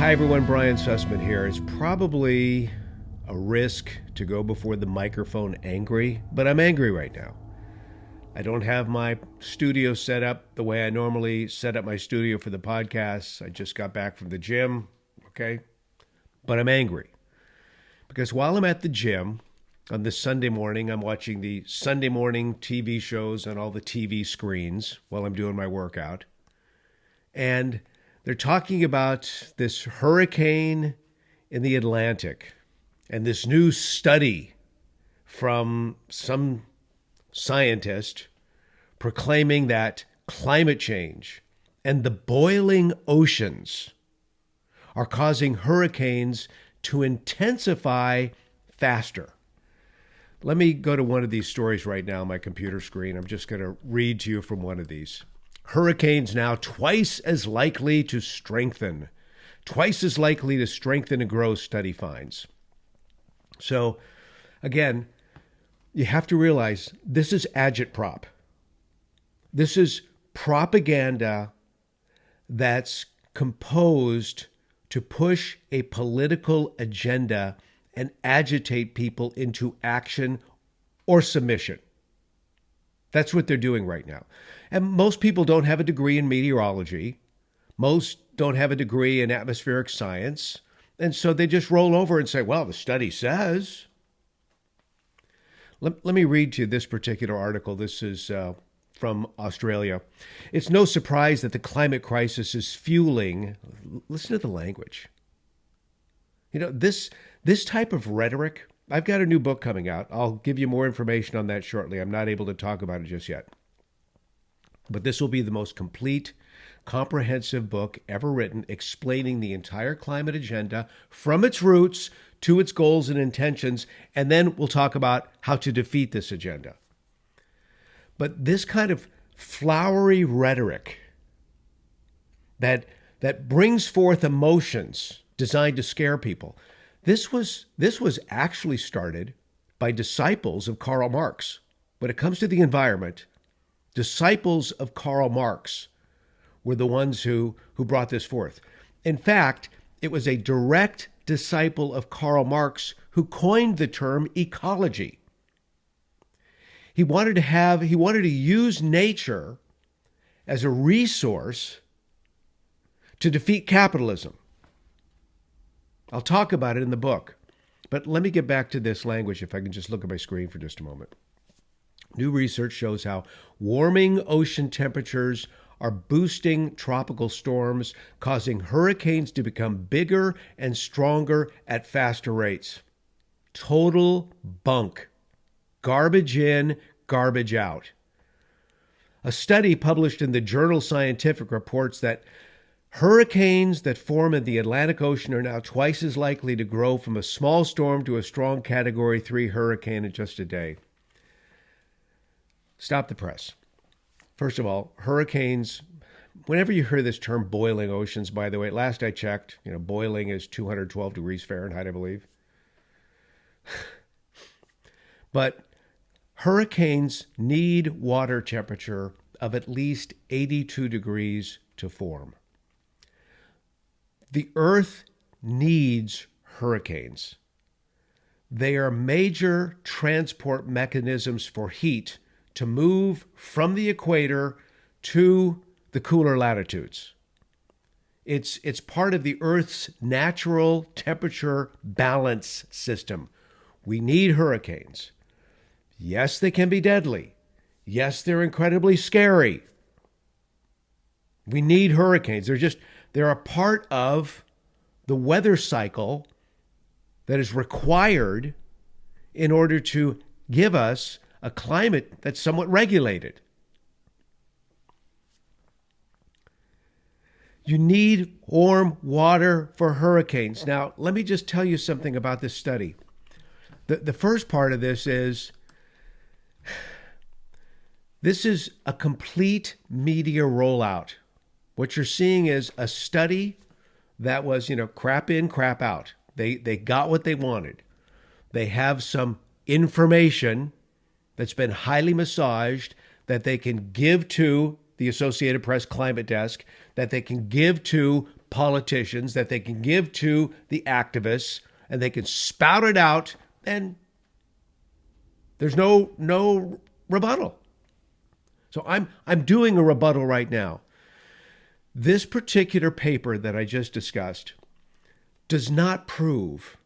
Hi everyone, Brian Sussman here. It's probably a risk to go before the microphone angry, but I'm angry right now. I don't have my studio set up the way I normally set up my studio for the podcasts. I just got back from the gym, okay? But I'm angry because while I'm at the gym on this Sunday morning, I'm watching the Sunday morning TV shows on all the TV screens while I'm doing my workout. And they're talking about this hurricane in the Atlantic and this new study from some scientist proclaiming that climate change and the boiling oceans are causing hurricanes to intensify faster. Let me go to one of these stories right now on my computer screen. I'm just going to read to you from one of these. Hurricanes now twice as likely to strengthen. Twice as likely to strengthen and grow, study finds. So, again, you have to realize this is agitprop. This is propaganda that's composed to push a political agenda and agitate people into action or submission. That's what they're doing right now. And most people don't have a degree in meteorology. Most don't have a degree in atmospheric science. And so they just roll over and say, well, the study says. Let me read to you this particular article. This is from Australia. It's no surprise that the climate crisis is fueling, listen to the language. You know, this type of rhetoric, I've got a new book coming out. I'll give you more information on that shortly. I'm not able to talk about it just yet. But this will be the most complete, comprehensive book ever written explaining the entire climate agenda from its roots to its goals and intentions, and then we'll talk about how to defeat this agenda. But this kind of flowery rhetoric that brings forth emotions designed to scare people, this was actually started by disciples of Karl Marx. When it comes to the environment, disciples of Karl Marx were the ones who brought this forth. In fact, it was a direct disciple of Karl Marx who coined the term ecology. He wanted to use nature as a resource to defeat capitalism. I'll talk about it in the book, but let me get back to this language if I can just look at my screen for just a moment. New research shows how warming ocean temperatures are boosting tropical storms, causing hurricanes to become bigger and stronger at faster rates. Total bunk. Garbage in, garbage out. A study published in the journal Scientific reports that hurricanes that form in the Atlantic Ocean are now twice as likely to grow from a small storm to a strong Category 3 hurricane in just a day. Stop the press. First of all, hurricanes, whenever you hear this term boiling oceans, by the way, last I checked, boiling is 212 degrees Fahrenheit, I believe. But hurricanes need water temperature of at least 82 degrees to form. The Earth needs hurricanes. They are major transport mechanisms for heat to move from the equator to the cooler latitudes. It's part of the Earth's natural temperature balance system. We need hurricanes. Yes, they can be deadly. Yes, they're incredibly scary. We need hurricanes. They're a part of the weather cycle that is required in order to give us a climate that's somewhat regulated. You need warm water for hurricanes. Now, let me just tell you something about this study. The first part of this is a complete media rollout. What you're seeing is a study that was, crap in, crap out. They got what they wanted. They have some information that's been highly massaged that they can give to the Associated Press climate desk, that they can give to politicians that they can give to the activists, and they can spout it out, and there's no rebuttal. So I'm doing a rebuttal right now. This particular paper that I just discussed does not prove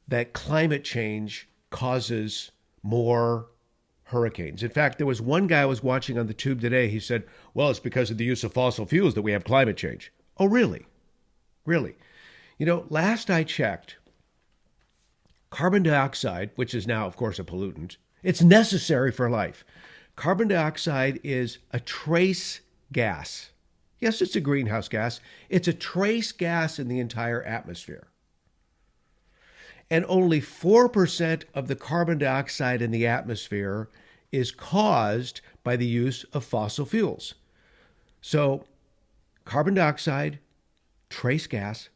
that climate change causes more hurricanes. In fact, there was one guy I was watching on the tube today. He said, well, it's because of the use of fossil fuels that we have climate change. Oh, really? Really? You know, last I checked, carbon dioxide, which is now, of course, a pollutant, it's necessary for life. Carbon dioxide is a trace gas. Yes, it's a greenhouse gas. It's a trace gas in the entire atmosphere. And only 4% of the carbon dioxide in the atmosphere is caused by the use of fossil fuels. So, carbon dioxide, trace gas,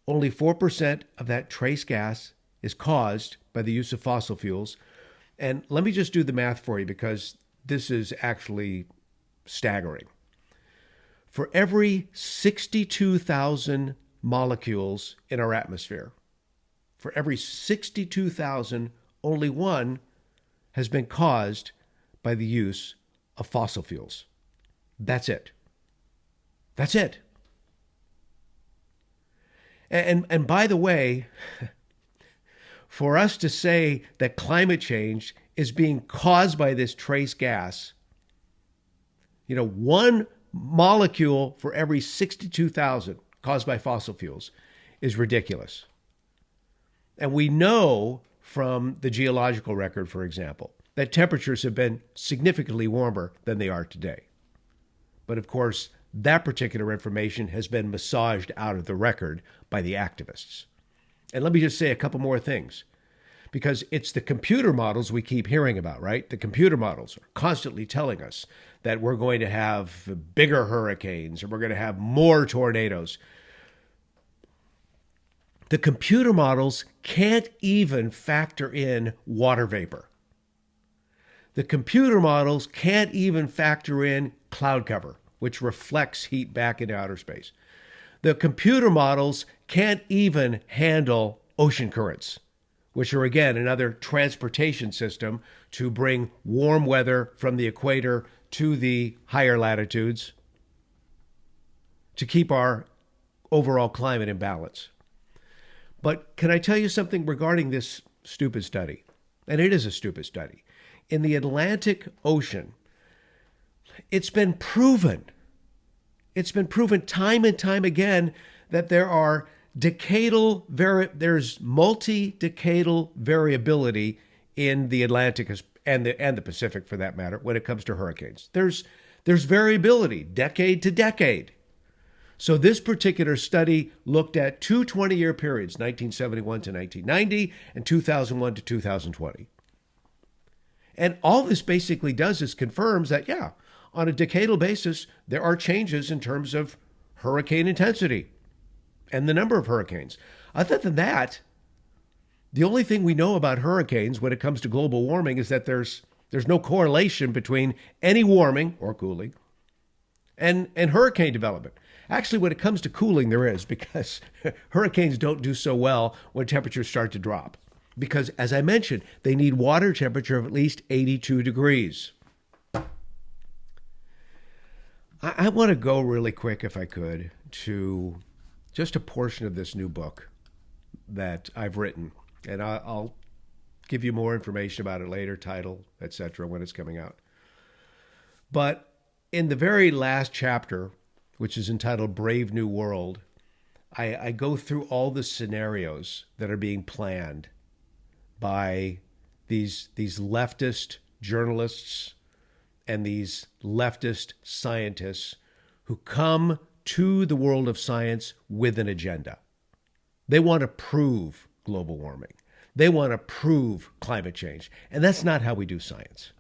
only 4% of that trace gas is caused by the use of fossil fuels. And let me just do the math for you because this is actually staggering. For every 62,000 molecules in our atmosphere, for every 62,000, only one has been caused by the use of fossil fuels. That's it. That's it. And by the way, for us to say that climate change is being caused by this trace gas, you know, one molecule for every 62,000 caused by fossil fuels is ridiculous. And we know from the geological record, for example, that temperatures have been significantly warmer than they are today. But of course, that particular information has been massaged out of the record by the activists. And let me just say a couple more things, because it's the computer models we keep hearing about, right? The computer models are constantly telling us that we're going to have bigger hurricanes or we're going to have more tornadoes. The computer models can't even factor in water vapor. The computer models can't even factor in cloud cover, which reflects heat back into outer space. The computer models can't even handle ocean currents, which are, again, another transportation system to bring warm weather from the equator to the higher latitudes to keep our overall climate in balance. But can I tell you something regarding this stupid study? And it is a stupid study. In the Atlantic Ocean, it's been proven time and time again that there's multi-decadal variability in the Atlantic and the Pacific, for that matter, when it comes to hurricanes. There's variability decade to decade. So this particular study looked at two 20-year periods, 1971 to 1990 and 2001 to 2020. And all this basically does is confirms that, yeah, on a decadal basis, there are changes in terms of hurricane intensity and the number of hurricanes. Other than that, the only thing we know about hurricanes when it comes to global warming is that there's no correlation between any warming or cooling and hurricane development. Actually, when it comes to cooling, there is, because hurricanes don't do so well when temperatures start to drop. Because, as I mentioned, they need water temperature of at least 82 degrees. I want to go really quick, if I could, to just a portion of this new book that I've written. And I'll give you more information about it later, title, etc., when it's coming out. But in the very last chapter, which is entitled Brave New World, I go through all the scenarios that are being planned by these leftist journalists and these leftist scientists who come to the world of science with an agenda. They want to prove global warming. They want to prove climate change. And that's not how we do science.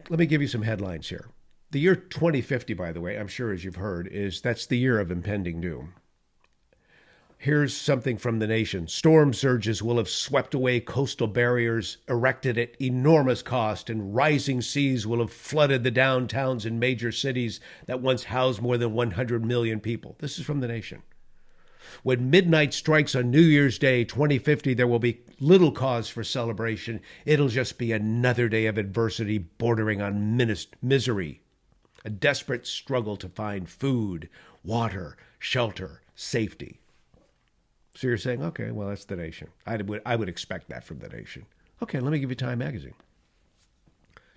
Let me give you some headlines here. The year 2050, by the way, I'm sure as you've heard, that's the year of impending doom. Here's something from The Nation. Storm surges will have swept away coastal barriers erected at enormous cost, and rising seas will have flooded the downtowns in major cities that once housed more than 100 million people. This is from The Nation. When midnight strikes on New Year's Day 2050, there will be little cause for celebration. It'll just be another day of adversity bordering on misery. A desperate struggle to find food, water, shelter, safety. So you're saying, okay, well, that's The Nation. I would expect that from The Nation. Okay, let me give you Time Magazine.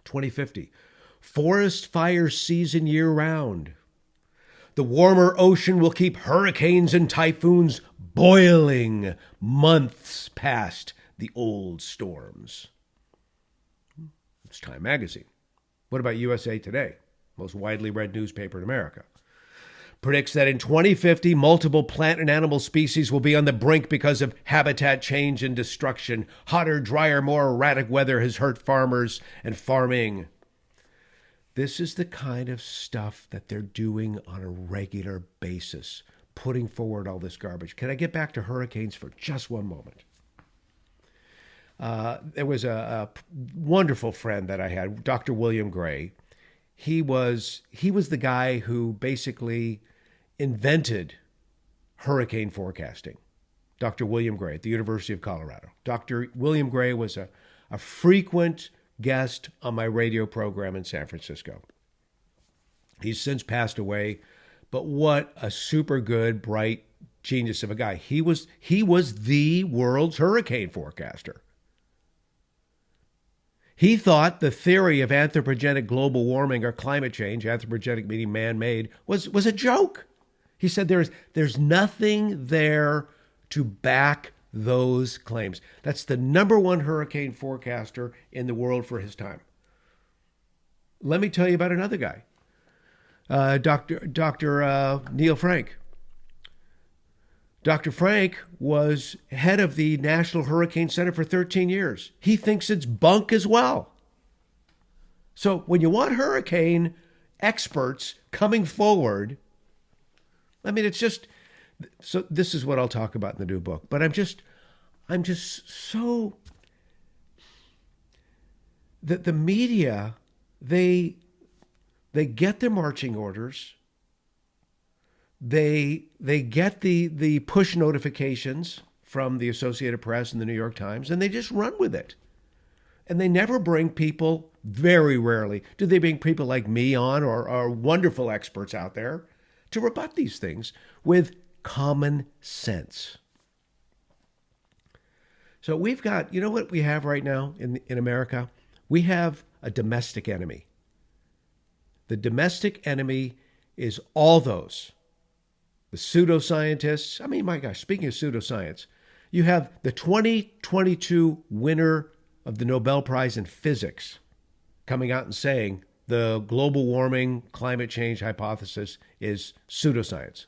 2050. Forest fire season year-round. The warmer ocean will keep hurricanes and typhoons boiling months past the old storms. It's Time Magazine. What about USA Today? Most widely read newspaper in America. Predicts that in 2050, multiple plant and animal species will be on the brink because of habitat change and destruction. Hotter, drier, more erratic weather has hurt farmers and farming. This is the kind of stuff that they're doing on a regular basis, putting forward all this garbage. Can I get back to hurricanes for just one moment? There was a wonderful friend that I had, Dr. William Gray. He was the guy who basically invented hurricane forecasting. Dr. William Gray at the University of Colorado. Dr. William Gray was a frequent guest on my radio program in San Francisco. He's since passed away, but what a super good, bright genius of a guy. He was the world's hurricane forecaster. He thought the theory of anthropogenic global warming or climate change, anthropogenic meaning man-made, was a joke. He said there's nothing there to back those claims. That's the number one hurricane forecaster in the world for his time. Let me tell you about another guy, Dr. Neil Frank. Dr. Frank was head of the National Hurricane Center for 13 years. He thinks it's bunk as well. So when you want hurricane experts coming forward, I mean, it's just, so this is what I'll talk about in the new book, but I'm just so, that the media, they get their marching orders. They get the push notifications from the Associated Press and the New York Times, and they just run with it. And they never bring people, very rarely, do they bring people like me on or wonderful experts out there to rebut these things with common sense. So we've got, you know what we have right now in America? We have a domestic enemy. The domestic enemy is all those. The pseudoscientists. I mean, my gosh, speaking of pseudoscience, you have the 2022 winner of the Nobel Prize in Physics coming out and saying the global warming climate change hypothesis is pseudoscience.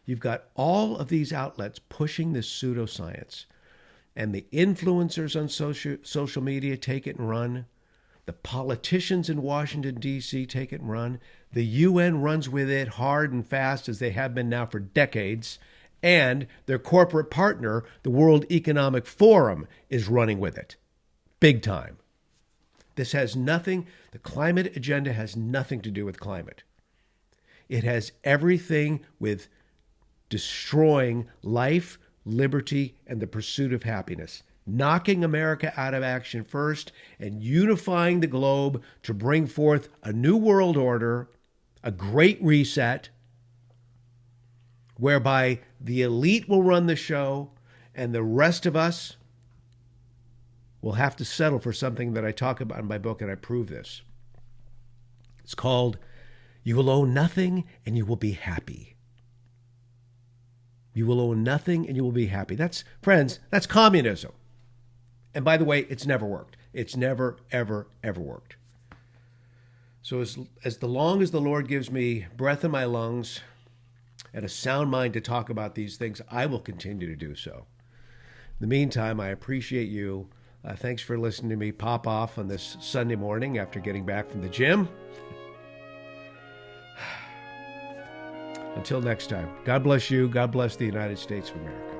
You've got all of these outlets pushing this pseudoscience, and the influencers on social media take it and run. The politicians in Washington, D.C. take it and run. The UN runs with it hard and fast, as they have been now for decades. And their corporate partner, the World Economic Forum, is running with it. Big time. This has nothing, the climate agenda has nothing to do with climate. It has everything with destroying life, liberty, and the pursuit of happiness. Knocking America out of action first and unifying the globe to bring forth a new world order, a great reset, whereby the elite will run the show and the rest of us will have to settle for something that I talk about in my book, and I prove this. It's called You Will Own Nothing and You Will Be Happy. You will own nothing and you will be happy. That's, friends, that's communism. And by the way, it's never worked. It's never, ever, ever worked. So as long as the Lord gives me breath in my lungs and a sound mind to talk about these things, I will continue to do so. In the meantime, I appreciate you. Thanks for listening to me pop off on this Sunday morning after getting back from the gym. Until next time, God bless you. God bless the United States of America.